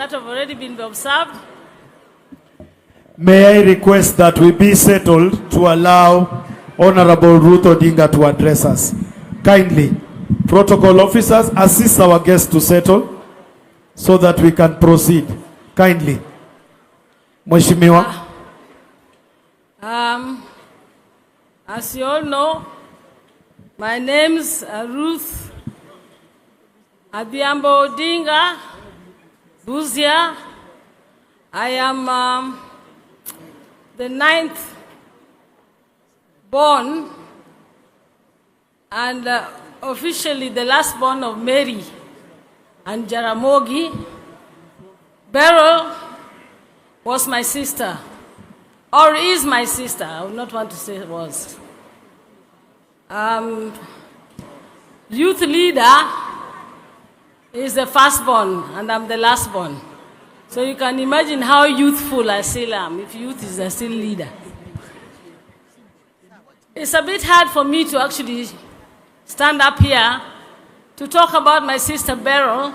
that have already been observed. May I request that we be settled to allow Honorable Ruth Odinga to address us. Kindly, protocol officers, assist our guests to settle so that we can proceed. Kindly. Mheshimiwa. As you all know, my name's Ruth Adhiambo Odinga, Buzia. I am the 9th born and officially the last born of Mary and Jaramogi. Beryl was my sister, or is my sister. I would not want to say it was. Youth leader is the firstborn, and I'm the lastborn. So you can imagine how youthful I still am, if youth is a still leader. It's a bit hard for me to actually stand up here to talk about my sister Beryl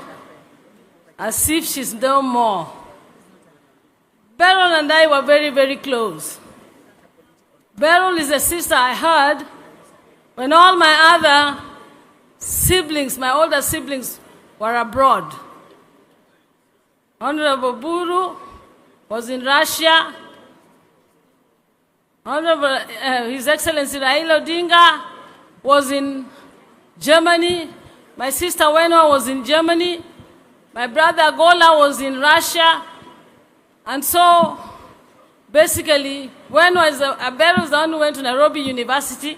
as if she's no more. Beryl and I were very, very close. Beryl is a sister I heard when all my other siblings, my older siblings, were abroad. Honorable Buru was in Russia. Honorable His Excellency Raila Odinga was in Germany. My sister Wenwa was in Germany. My brother Gola was in Russia. And so, basically, Wenwa is Beryl was the one who went to Nairobi University.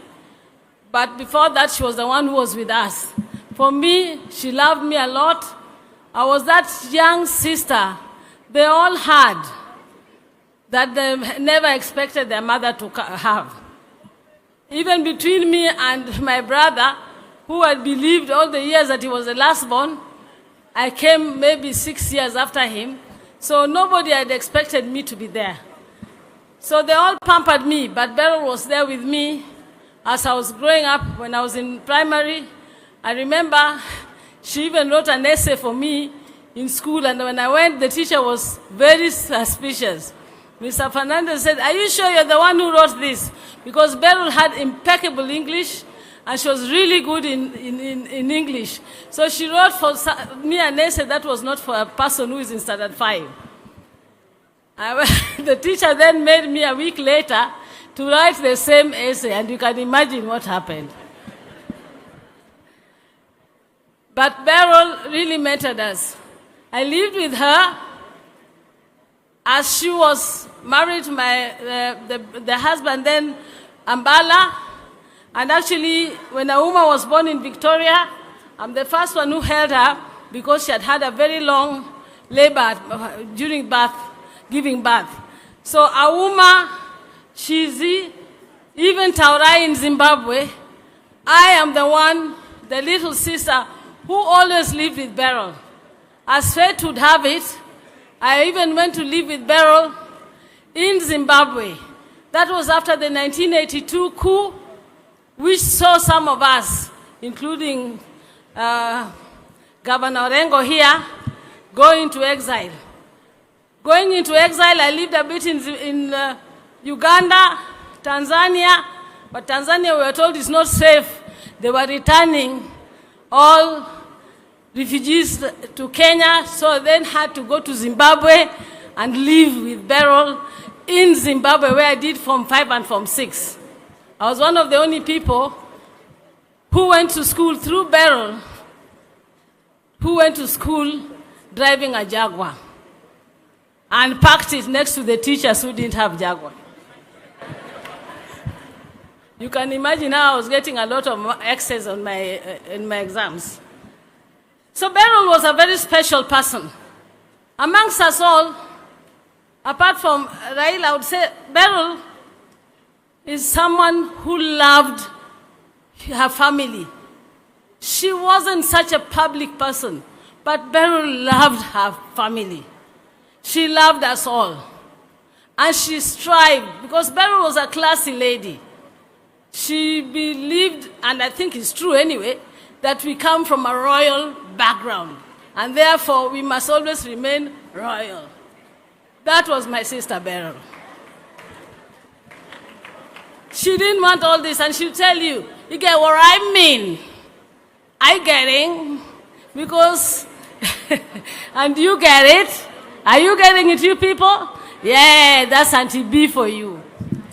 But before that, she was the one who was with us. For me, she loved me a lot. I was that young sister they all had that they never expected their mother to have. Even between me and my brother, who had believed all the years that he was the last born, I came maybe 6 years after him. So nobody had expected me to be there. So they all pampered me, but Beryl was there with me as I was growing up. When I was in primary, I remember she even wrote an essay for me in school, and when I went, the teacher was very suspicious. Mr. Fernandez said, "Are you sure you're the one who wrote this?" Because Beryl had impeccable English, and she was really good in English. So she wrote for me an essay that was not for a person who is in standard 5. The teacher then made me a week later to write the same essay, and you can imagine what happened. But Beryl really mattered us. I lived with her as she was married to the husband then, Ambala. And actually, when a woman was born in Victoria, I'm the first one who held her because she had had a very long labor during birth, giving birth. So Auma, Chizi, even Taurai in Zimbabwe, I am the one, the little sister, who always lived with Beryl. As fate would have it, I even went to live with Beryl in Zimbabwe. That was after the 1982 coup, which saw some of us, including Governor Orengo here, go into exile. Going into exile, I lived a bit in Uganda, Tanzania, but Tanzania we were told is not safe. They were returning all refugees to Kenya, so then had to go to Zimbabwe and live with Beryl in Zimbabwe, where I did Form 5 and Form 6. I was one of the only people who went to school through Beryl, who went to school driving a Jaguar and parked it next to the teachers who didn't have Jaguar. You can imagine how I was getting a lot of X's on in my exams. So Beryl was a very special person. Amongst us all, apart from Raila, I would say Beryl is someone who loved her family. She wasn't such a public person, but Beryl loved her family. She loved us all. And she strived, because Beryl was a classy lady. She believed, and I think it's true anyway, that we come from a royal background. and therefore we must always remain royal. That was my sister Beryl. She didn't want all this, and she'll tell you, you get what I mean. I get it, because, and you get it. Are you getting it, you people? Yeah, that's Auntie B for you.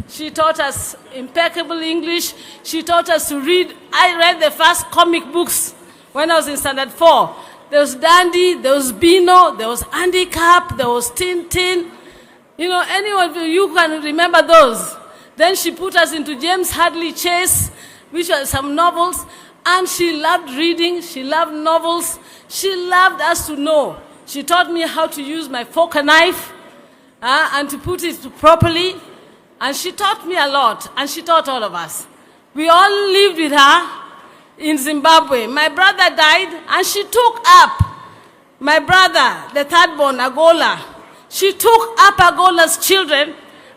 She taught us impeccable English. She taught us to read. I read the first comic books when I was in standard 4. There was Dandy, there was Bino, there was Andy Cap, there was Tintin. You know, anyone of you can remember those. Then she put us into James Hadley Chase, which were some novels. And she loved reading, she loved novels, she loved us to know. She taught me how to use my fork and knife and to put it properly. And she taught me a lot, and she taught all of us. We all lived with her in Zimbabwe. My brother died, and she took up my brother, the third born, Agola. She took up Agola's children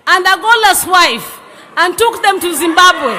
and Agola's wife and took them to Zimbabwe.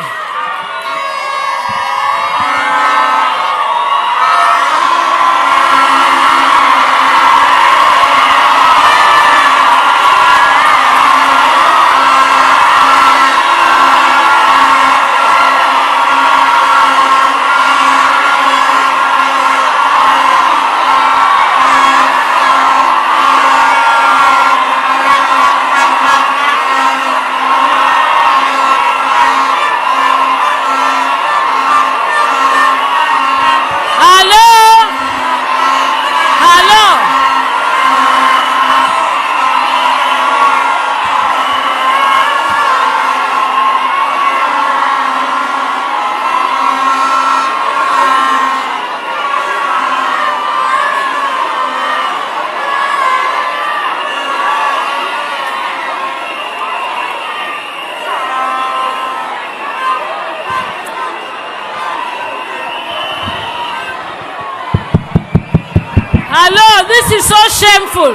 This is so shameful.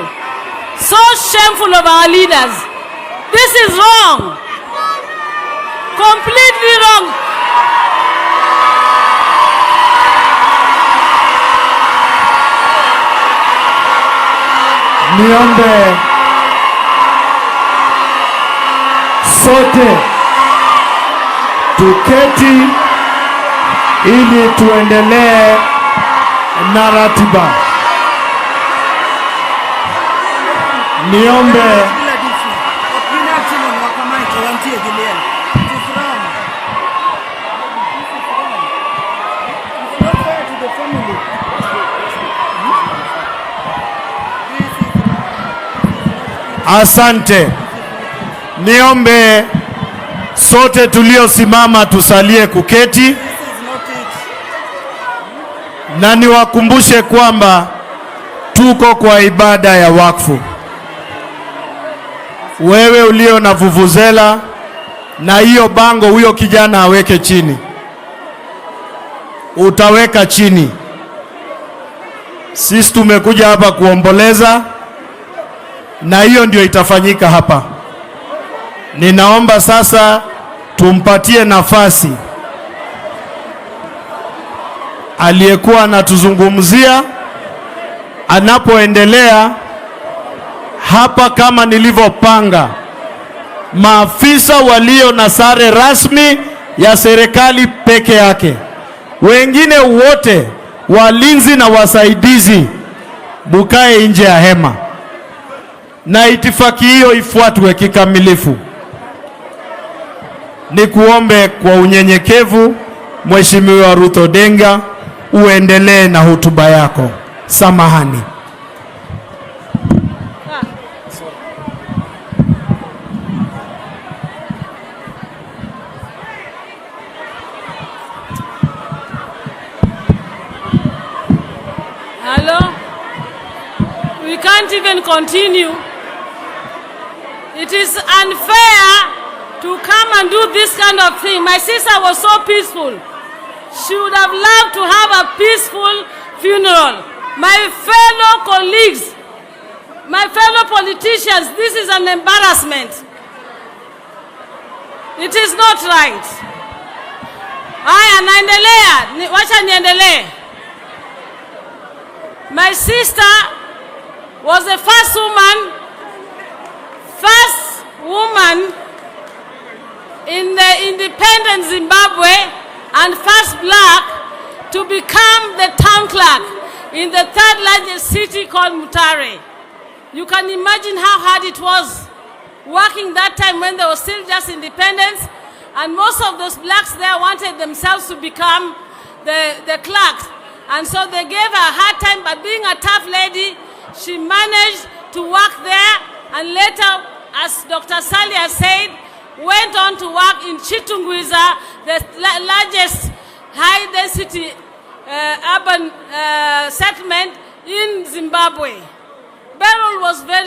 So shameful of our leaders. This is wrong. Completely wrong. Niombe sote tuketi ili tuendelee na ratiba. Niombe asante. Niombe sote tuliosimama tusalie kuketi, na niwakumbushe kwamba tuko kwa ibada ya wakfu. Wewe ulio na vuvuzela na hiyo bango, huyo kijana aweke chini. Utaweka chini. Sisi tumekuja hapa kuomboleza, na hiyo ndio itafanyika hapa. Ninaomba sasa tumpatie nafasi aliyekuwa anatuzungumzia anapoendelea hapa. Kama nilivyopanga, maafisa walio na sare rasmi ya serikali peke yake, wengine wote walinzi na wasaidizi bukae nje ya hema, na itifaki hiyo ifuatwe kikamilifu. Nikuombe kwa unyenyekevu, Mheshimiwa Ruto Odinga, uendelee na hotuba yako. Samahani. Hello? We can't even continue. It is unfair to come and do this kind of thing. My sister was so peaceful. She would have loved to have a peaceful funeral. My fellow colleagues, my fellow politicians, this is an embarrassment. It is not right. Haya, naendelea. Wacha niendelee. My sister was the first woman in the independent Zimbabwe and first black to become the town clerk in the third largest city called Mutare. You can imagine how hard it was working that time when they were still just independence, and most of those blacks there wanted themselves to become the clerks. And so they gave her a hard time, but being a tough lady, she managed to work there, and later, as Dr. Sally has said, went on to work in Chitungwiza, the largest high-density urban settlement in Zimbabwe. Beryl was very